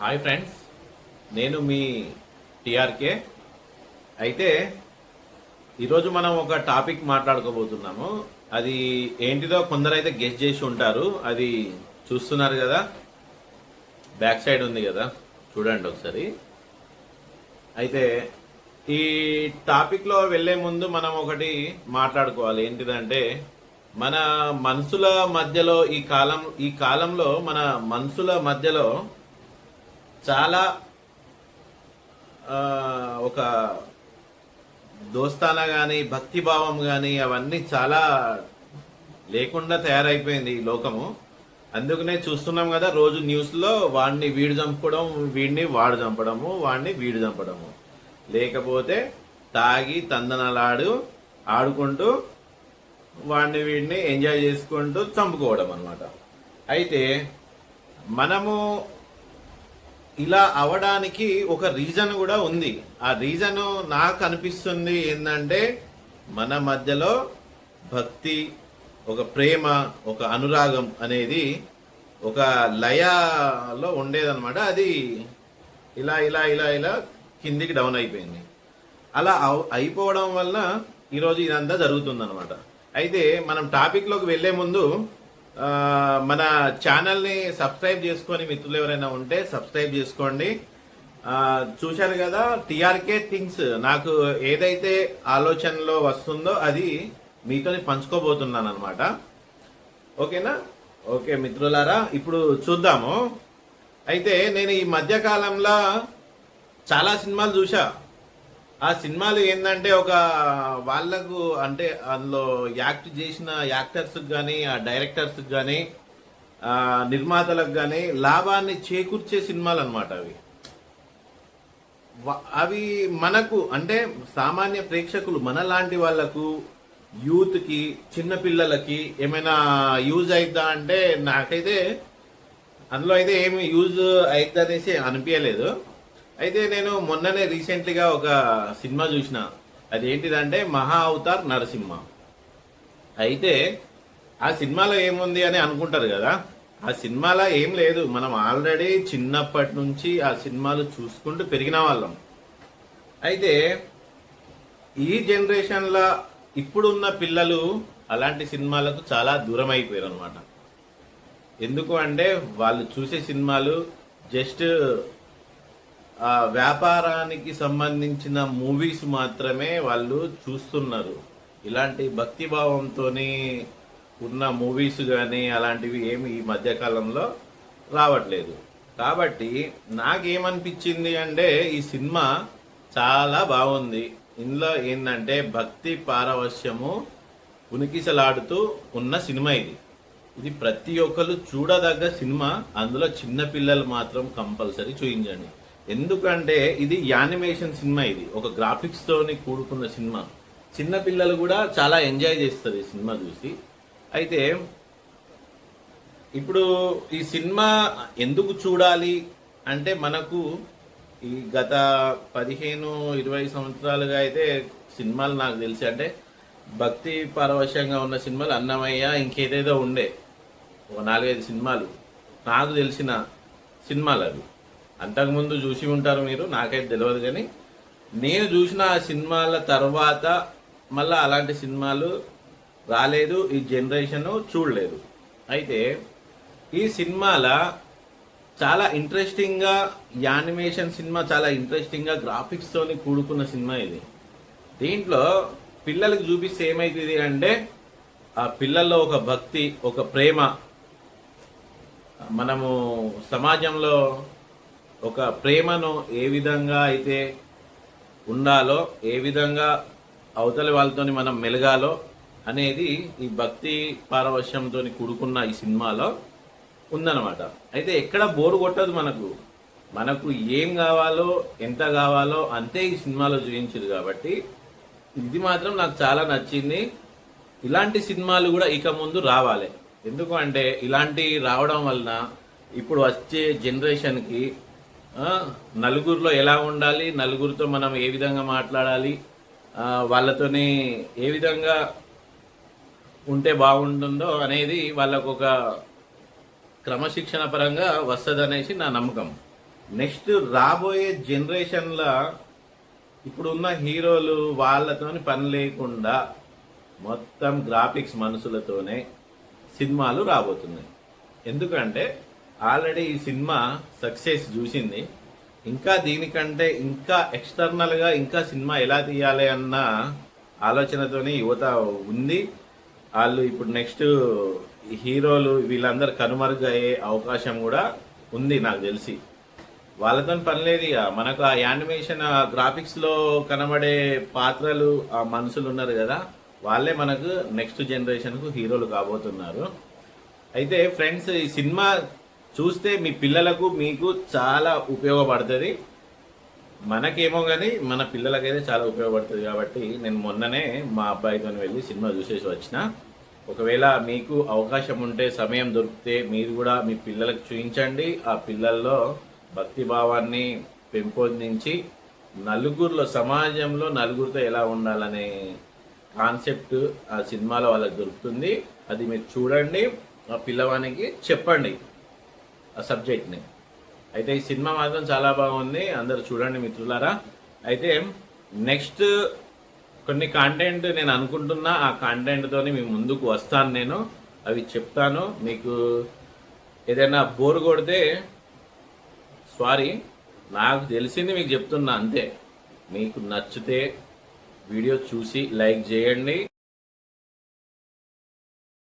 Hi friends, నేను మీ టిఆర్కే. అయితే ఈరోజు మనం ఒక టాపిక్ మాట్లాడుకోబోతున్నాము. అది ఏంటిదో కొందరైతే గెస్ చేసి ఉంటారు. అది చూస్తున్నారు కదా, బ్యాక్ సైడ్ ఉంది కదా, చూడండి ఒకసారి. అయితే ఈ టాపిక్లో వెళ్లే ముందు మనం ఒకటి మాట్లాడుకోవాలి. ఏంటిదంటే మన మనసుల మధ్యలో ఈ కాలంలో మన మనసుల మధ్యలో చాలా ఒక దోస్తానా కానీ భక్తిభావం కానీ అవన్నీ చాలా లేకుండా తయారైపోయింది ఈ లోకము. అందుకనే చూస్తున్నాం కదా, రోజు న్యూస్లో వాడిని వీడు చంపడం, వీడిని వాడు చంపడము, వాడిని వీడు చంపడము, లేకపోతే తాగి ఆడుకుంటూ వాడిని వీడిని ఎంజాయ్ చేసుకుంటూ చంపుకోవడం అన్నమాట. అయితే మనము ఇలా అవడానికి ఒక రీజన్ కూడా ఉంది. ఆ రీజన్ నాకు అనిపిస్తుంది ఏంటంటే, మన మధ్యలో భక్తి, ఒక ప్రేమ, ఒక అనురాగం అనేది ఒక లయలో ఉండేదన్నమాట. అది ఇలా ఇలా ఇలా ఇలా కిందికి డౌన్ అయిపోయింది. అలా అయిపోవడం వల్ల ఈరోజు ఇదంతా జరుగుతుందన్నమాట. అయితే మనం టాపిక్లోకి వెళ్లే ముందు మన ఛానల్ని సబ్స్క్రైబ్ చేసుకొని మిత్రులు ఎవరైనా ఉంటే సబ్స్క్రైబ్ చేసుకోండి. చూశారు కదా, టిఆర్కే థింగ్స్, నాకు ఏదైతే ఆలోచనలో వస్తుందో అది మీతో పంచుకోబోతున్నాను అనమాట. ఓకేనా? ఓకే మిత్రులారా, ఇప్పుడు చూద్దాము. అయితే నేను ఈ మధ్య కాలంలో చాలా సినిమాలు చూసా. ఆ సినిమాలు ఏంటంటే, ఒక వాళ్ళకు అంటే అందులో యాక్ట్ చేసిన యాక్టర్స్ కానీ, ఆ డైరెక్టర్స్ కానీ, నిర్మాతలకు కానీ లాభాన్ని చేకూర్చే సినిమాలు అనమాట అవి. అవి మనకు అంటే సామాన్య ప్రేక్షకులు, మన లాంటి వాళ్ళకు, యూత్కి, చిన్నపిల్లలకి ఏమైనా యూజ్ అవుతా అంటే నాకైతే అందులో అయితే ఏమి యూజ్ అవుతుంది అనేసి అనిపించలేదు. అయితే నేను మొన్ననే రీసెంట్లీగా ఒక సినిమా చూసిన. అదేంటిదంటే మహా అవతార్ నరసింహ. అయితే ఆ సినిమాలో ఏముంది అని అనుకుంటారు కదా, ఆ సినిమాలో ఏం లేదు. మనం ఆల్రెడీ చిన్నప్పటి నుంచి ఆ సినిమాలు చూసుకుంటూ పెరిగిన వాళ్ళం. అయితే ఈ జనరేషన్లో ఇప్పుడున్న పిల్లలు అలాంటి సినిమాలకు చాలా దూరం అయిపోయారు అనమాట. ఎందుకు అంటే వాళ్ళు చూసే సినిమాలు జస్ట్ వ్యాపారానికి సంబంధించిన మూవీస్ మాత్రమే వాళ్ళు చూస్తున్నారు. ఇలాంటి భక్తిభావంతో ఉన్న మూవీస్ కానీ అలాంటివి ఏమి ఈ మధ్యకాలంలో రావట్లేదు. కాబట్టి నాకేమనిపించింది అంటే, ఈ సినిమా చాలా బాగుంది. ఇందులో ఏంటంటే భక్తి పారవశ్యము ఉనికిసలాడుతూ ఉన్న సినిమా ఇది ప్రతి ఒక్కరు చూడదగ్గ సినిమా. అందులో చిన్న పిల్లలు మాత్రం కంపల్సరీ చూయించండి. ఎందుకంటే ఇది యానిమేషన్ సినిమా, ఇది ఒక గ్రాఫిక్స్ తోని కూడుకున్న సినిమా. చిన్న పిల్లలు కూడా చాలా ఎంజాయ్ చేస్తారు ఈ సినిమా చూసి. అయితే ఇప్పుడు ఈ సినిమా ఎందుకు చూడాలి అంటే, మనకు ఈ గత 15-20 సంవత్సరాలుగా అయితే సినిమాలు నాకు తెలిసి అంటే భక్తి పారవశ్యంగా ఉన్న సినిమాలు అన్నమయ్య, ఇంకేదేదో ఉండే ఒక 4-5 సినిమాలు నాకు తెలిసిన సినిమాలు. అవి అంతకుముందు చూసి ఉంటారు మీరు, నాకైతే తెలియదు. కానీ నేను చూసిన ఆ సినిమాల తర్వాత మళ్ళీ అలాంటి సినిమాలు రాలేదు, ఈ జనరేషన్ చూడలేదు. అయితే ఈ సినిమాల చాలా ఇంట్రెస్టింగ్గా, యానిమేషన్ సినిమా చాలా ఇంట్రెస్టింగ్గా గ్రాఫిక్స్తోని కూడుకున్న సినిమా ఇది. దీంట్లో పిల్లలకు చూపిస్తే ఏమవుతుంది అంటే, ఆ పిల్లల్లో ఒక భక్తి, ఒక ప్రేమ, మనము సమాజంలో ఒక ప్రేమను ఏ విధంగా అయితే ఉండాలో, ఏ విధంగా అవతలి వాళ్ళతో మనం మెలగాలో అనేది ఈ భక్తి పారవశ్యంతో కూడుకున్న ఈ సినిమాలో ఉందన్నమాట. అయితే ఎక్కడ బోరు కొట్టదు. మనకు ఏం కావాలో, ఎంత కావాలో అంతే ఈ సినిమాలో చూపించారు. కాబట్టి ఇది మాత్రం నాకు చాలా నచ్చింది. ఇలాంటి సినిమాలు కూడా ఇక ముందు రావాలి. ఎందుకు అంటే ఇలాంటి రావడం వలన ఇప్పుడు వచ్చే జనరేషన్కి నలుగురిలో ఎలా ఉండాలి, నలుగురితో మనం ఏ విధంగా మాట్లాడాలి, వాళ్ళతోని ఏ విధంగా ఉంటే బాగుంటుందో అనేది వాళ్ళకు ఒక క్రమశిక్షణ పరంగా వస్తుంది అనేసి నా నమ్మకం. నెక్స్ట్ రాబోయే జనరేషన్ల ఇప్పుడున్న హీరోలు వాళ్ళతోని పని లేకుండా మొత్తం గ్రాఫిక్స్ మనుషులతోనే సినిమాలు రాబోతున్నాయి. ఎందుకంటే ఆల్రెడీ ఈ సినిమా సక్సెస్ చూసింది. ఇంకా దీనికంటే ఇంకా ఎక్స్టర్నల్ గా ఇంకా సినిమా ఎలా తీయాలి అన్న ఆలోచనతోనే యువత ఉంది. వాళ్ళు ఇప్పుడు నెక్స్ట్ హీరోలు వీళ్ళందరూ కనుమరుగయ్యే అవకాశం కూడా ఉంది నాకు తెలిసి. వాళ్ళతో పని లేదు ఇక. మనకు ఆ యానిమేషన్ గ్రాఫిక్స్ లో కనబడే పాత్రలు ఆ మనుషులు ఉన్నారు కదా, వాళ్ళే మనకు నెక్స్ట్ జనరేషన్ కు హీరోలు కాబోతున్నారు. అయితే ఫ్రెండ్స్, ఈ సినిమా చూస్తే మీ పిల్లలకు మీకు చాలా ఉపయోగపడుతుంది. మనకేమో కానీ మన పిల్లలకైతే చాలా ఉపయోగపడుతుంది. కాబట్టి నేను మొన్ననే మా అబ్బాయితో వెళ్ళి సినిమా చూసేసి వచ్చిన. ఒకవేళ మీకు అవకాశం ఉంటే, సమయం దొరికితే మీరు కూడా మీ పిల్లలకు చూపించండి. ఆ పిల్లల్లో భక్తి భావాన్ని పెంపొందించి నలుగురిలో, సమాజంలో నలుగురితో ఎలా ఉండాలనే కాన్సెప్ట్ ఆ సినిమాలో వాళ్ళకి దొరుకుతుంది. అది మీరు చూడండి, ఆ పిల్లవానికి చెప్పండి ఆ సబ్జెక్ట్ని. అయితే ఈ సినిమా మాత్రం చాలా బాగుంది, అందరు చూడండి మిత్రులారా. అయితే నెక్స్ట్ కొన్ని కాంటెంట్ నేను అనుకుంటున్నా, ఆ కాంటెంట్ తోని మీ ముందుకు వస్తాను. నేను అవి చెప్తాను. మీకు ఏదైనా బోర్ కొడితే సారీ, నాకు తెలిసింది మీకు చెప్తున్నా అంతే. మీకు నచ్చితే వీడియో చూసి లైక్ చేయండి.